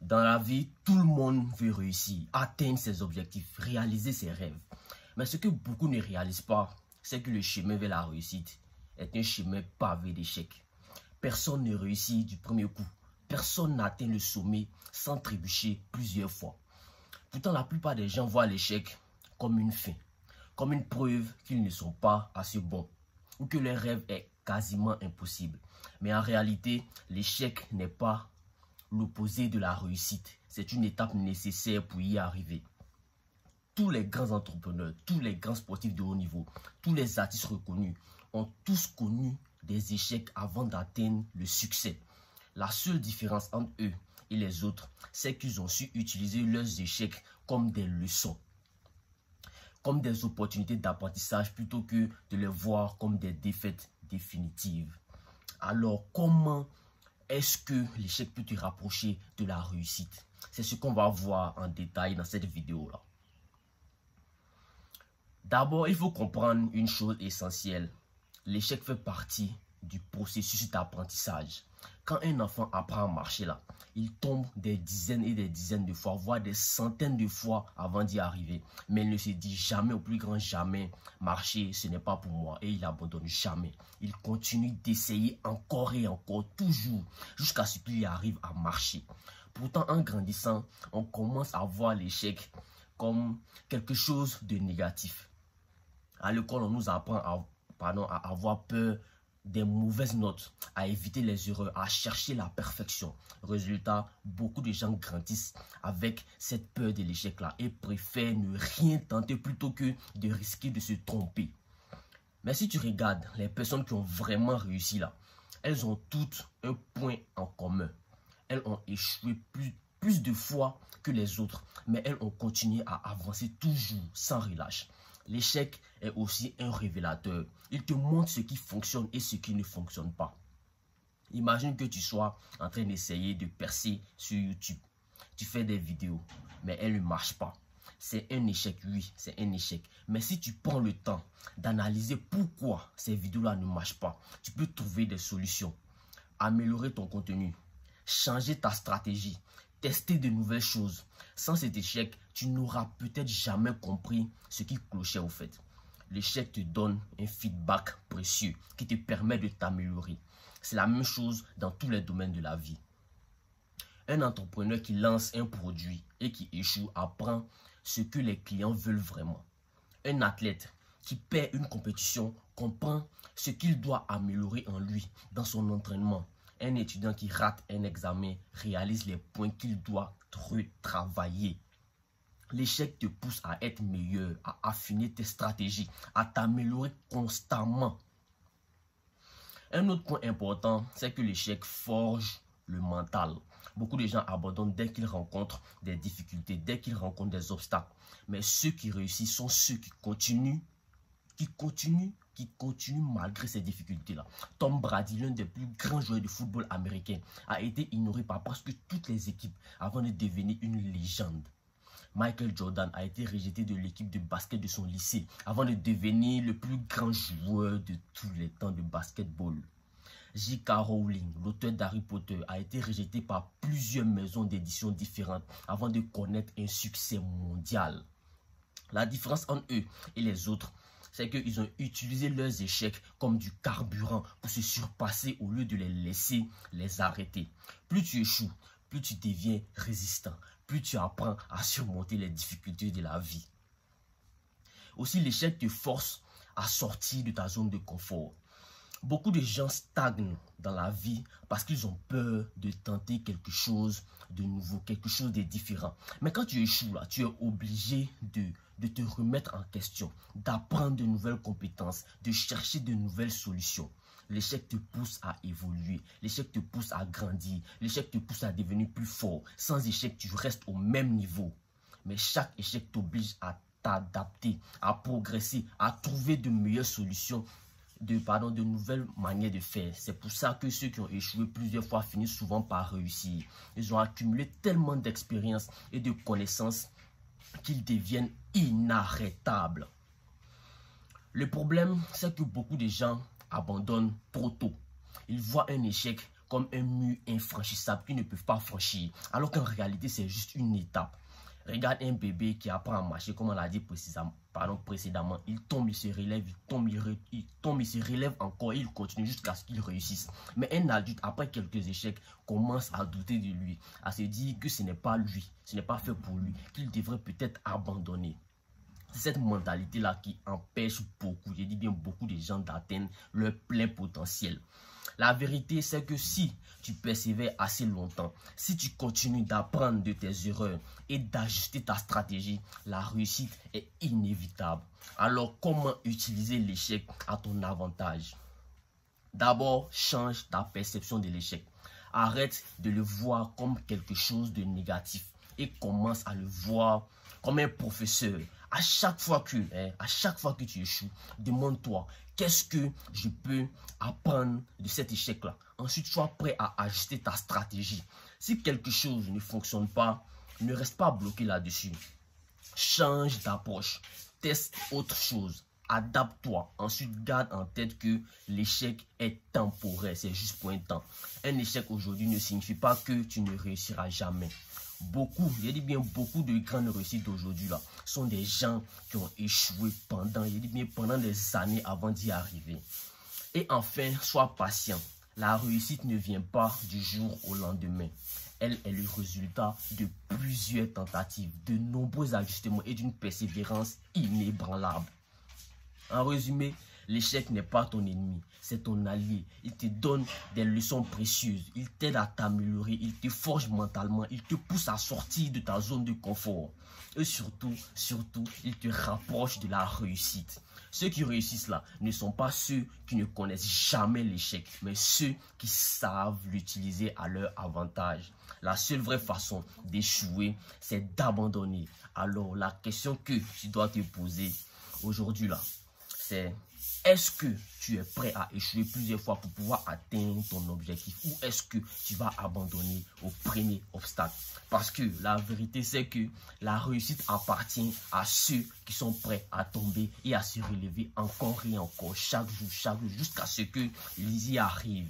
Dans la vie, tout le monde veut réussir, atteindre ses objectifs, réaliser ses rêves. Mais ce que beaucoup ne réalisent pas, c'est que le chemin vers la réussite est un chemin pavé d'échecs. Personne ne réussit du premier coup. Personne n'atteint le sommet sans trébucher plusieurs fois. Pourtant, la plupart des gens voient l'échec comme une fin, comme une preuve qu'ils ne sont pas assez bons ou que leur rêve est quasiment impossible. Mais en réalité, l'échec n'est pas l'opposé de la réussite. C'est une étape nécessaire pour y arriver. Tous les grands entrepreneurs, tous les grands sportifs de haut niveau, tous les artistes reconnus ont tous connu des échecs avant d'atteindre le succès. La seule différence entre eux et les autres, c'est qu'ils ont su utiliser leurs échecs comme des leçons, comme des opportunités d'apprentissage plutôt que de les voir comme des défaites définitives. Alors, comment est-ce que l'échec peut te rapprocher de la réussite? C'est ce qu'on va voir en détail dans cette vidéo-là. D'abord, il faut comprendre une chose essentielle. L'échec fait partie du processus d'apprentissage. Quand un enfant apprend à marcher là, il tombe des dizaines et des dizaines de fois, voire des centaines de fois avant d'y arriver. Mais il ne se dit jamais, au plus grand jamais, marcher, ce n'est pas pour moi. Et il n'abandonne jamais. Il continue d'essayer encore et encore, toujours, jusqu'à ce qu'il y arrive à marcher. Pourtant, en grandissant, on commence à voir l'échec comme quelque chose de négatif. À l'école, on nous apprend à avoir peur des mauvaises notes, à éviter les erreurs, à chercher la perfection. Résultat, beaucoup de gens grandissent avec cette peur de l'échec-là et préfèrent ne rien tenter plutôt que de risquer de se tromper. Mais si tu regardes les personnes qui ont vraiment réussi là, elles ont toutes un point en commun. Elles ont échoué plus de fois que les autres, mais elles ont continué à avancer toujours sans relâche. L'échec est aussi un révélateur. Il te montre ce qui fonctionne et ce qui ne fonctionne pas. Imagine que tu sois en train d'essayer de percer sur YouTube. Tu fais des vidéos, mais elles ne marchent pas. C'est un échec, oui, c'est un échec. Mais si tu prends le temps d'analyser pourquoi ces vidéos-là ne marchent pas, tu peux trouver des solutions. Améliorer ton contenu, changer ta stratégie, tester de nouvelles choses. Sans cet échec, tu n'auras peut-être jamais compris ce qui clochait au fait. L'échec te donne un feedback précieux qui te permet de t'améliorer. C'est la même chose dans tous les domaines de la vie. Un entrepreneur qui lance un produit et qui échoue apprend ce que les clients veulent vraiment. Un athlète qui perd une compétition comprend ce qu'il doit améliorer en lui, dans son entraînement. Un étudiant qui rate un examen réalise les points qu'il doit retravailler. L'échec te pousse à être meilleur, à affiner tes stratégies, à t'améliorer constamment. Un autre point important, c'est que l'échec forge le mental. Beaucoup de gens abandonnent dès qu'ils rencontrent des difficultés, dès qu'ils rencontrent des obstacles. Mais ceux qui réussissent sont ceux qui continuent malgré ces difficultés-là. Tom Brady, l'un des plus grands joueurs de football américain, a été ignoré par presque toutes les équipes avant de devenir une légende. Michael Jordan a été rejeté de l'équipe de basket de son lycée avant de devenir le plus grand joueur de tous les temps de basketball. J.K. Rowling, l'auteur d'Harry Potter, a été rejeté par plusieurs maisons d'édition différentes avant de connaître un succès mondial. La différence entre eux et les autres, c'est qu'ils ont utilisé leurs échecs comme du carburant pour se surpasser au lieu de les laisser les arrêter. Plus tu échoues, plus tu deviens résistant, plus tu apprends à surmonter les difficultés de la vie. Aussi, l'échec te force à sortir de ta zone de confort. Beaucoup de gens stagnent dans la vie parce qu'ils ont peur de tenter quelque chose de nouveau, quelque chose de différent. Mais quand tu échoues là, tu es obligé de te remettre en question, d'apprendre de nouvelles compétences, de chercher de nouvelles solutions. L'échec te pousse à évoluer, l'échec te pousse à grandir, l'échec te pousse à devenir plus fort. Sans échec, tu restes au même niveau. Mais chaque échec t'oblige à t'adapter, à progresser, à trouver de meilleures solutions, de nouvelles manières de faire. C'est pour ça que ceux qui ont échoué plusieurs fois finissent souvent par réussir. Ils ont accumulé tellement d'expérience et de connaissances qu'ils deviennent inarrêtables. Le problème, c'est que beaucoup de gens abandonnent trop tôt. Ils voient un échec comme un mur infranchissable qu'ils ne peuvent pas franchir, alors qu'en réalité, c'est juste une étape. Regarde un bébé qui apprend à marcher, comme on l'a dit précédemment. Il tombe, il se relève, il tombe, il se relève encore, il continue jusqu'à ce qu'il réussisse. Mais un adulte, après quelques échecs, commence à douter de lui, à se dire que ce n'est pas lui, ce n'est pas fait pour lui, qu'il devrait peut-être abandonner. C'est cette mentalité-là qui empêche beaucoup, je dis bien beaucoup de gens d'atteindre leur plein potentiel. La vérité, c'est que si tu persévères assez longtemps, si tu continues d'apprendre de tes erreurs et d'ajuster ta stratégie, la réussite est inévitable. Alors, comment utiliser l'échec à ton avantage? D'abord, change ta perception de l'échec. Arrête de le voir comme quelque chose de négatif et commence à le voir comme un professeur. À chaque fois que tu échoues, demande-toi, qu'est-ce que je peux apprendre de cet échec-là? Ensuite, sois prêt à ajuster ta stratégie. Si quelque chose ne fonctionne pas, ne reste pas bloqué là-dessus. Change d'approche. Teste autre chose. Adapte-toi. Ensuite, garde en tête que l'échec est temporaire. C'est juste pour un temps. Un échec aujourd'hui ne signifie pas que tu ne réussiras jamais. Beaucoup, je dis bien beaucoup de grandes réussites d'aujourd'hui là sont des gens qui ont échoué pendant des années avant d'y arriver. Et enfin, sois patient. La réussite ne vient pas du jour au lendemain. Elle est le résultat de plusieurs tentatives, de nombreux ajustements et d'une persévérance inébranlable. En résumé, l'échec n'est pas ton ennemi, c'est ton allié. Il te donne des leçons précieuses, il t'aide à t'améliorer, il te forge mentalement, il te pousse à sortir de ta zone de confort. Et surtout, il te rapproche de la réussite. Ceux qui réussissent là ne sont pas ceux qui ne connaissent jamais l'échec, mais ceux qui savent l'utiliser à leur avantage. La seule vraie façon d'échouer, c'est d'abandonner. Alors la question que tu dois te poser aujourd'hui là, c'est: est-ce que tu es prêt à échouer plusieurs fois pour pouvoir atteindre ton objectif, ou est-ce que tu vas abandonner au premier obstacle? Parce que la vérité, c'est que la réussite appartient à ceux qui sont prêts à tomber et à se relever encore et encore, chaque jour, jusqu'à ce qu'ils y arrivent.